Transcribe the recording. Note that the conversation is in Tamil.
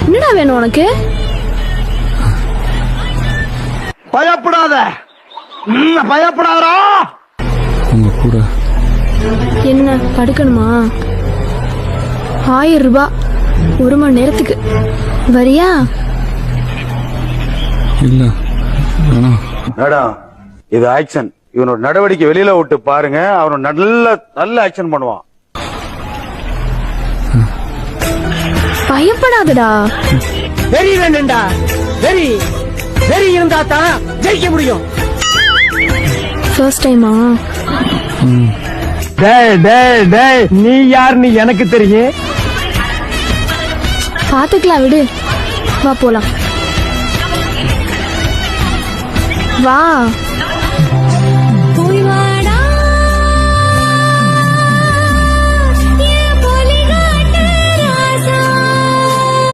என்னடா வேணும் உனக்கு? பயப்படாத, பயப்படாதா. உங்க கூட என்ன படுக்கணுமா? 1000 ரூபாய் 1 மணி நேரத்துக்கு. வரியா? இல்ல வேணாம். மேடம், இது ஆக்ஷன். இவனோட நடவடிக்கை வெளியில விட்டு பாருங்க, அவன் நல்ல ஆக்ஷன் பண்ணுவான். பயப்படாதடா. வெறி வேணும்டா. வெறி இருந்தா தான் ஜெயிக்க முடியும். ஃபர்ஸ்ட் டைமா? நீ யாருன்னு எனக்கு தெரியும். பாத்துக்கலாம், விடு. வா போலாம். வா.